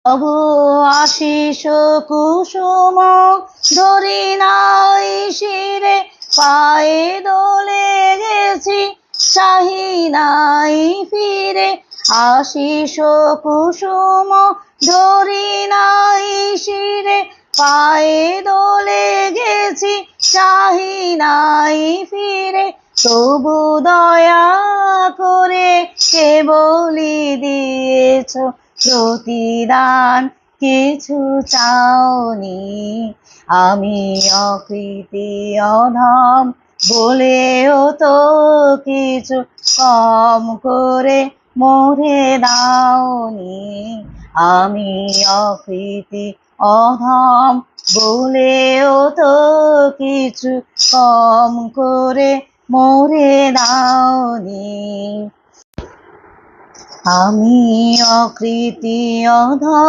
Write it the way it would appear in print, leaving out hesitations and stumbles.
তবু আশিস কুসুম ধরি নাই শিরে, পায়ে দোলে গেছি চাহি নাই ফিরে। আশিস কুসুম ধরি নাই শিরে, পায়ে দোলে গেছি চাহি নাই ফিরে। তবু দয়া করে কেবলি দিয়েছ প্রতিদান, কিছু চাওনি। আমি অকৃতি অধম বলেও তো কিছু কম করে মোরে দাওনি। আমি অকৃতি অধম বলেও তো কিছু কম করে মোরে দাওনি। আমি অকৃতি অধম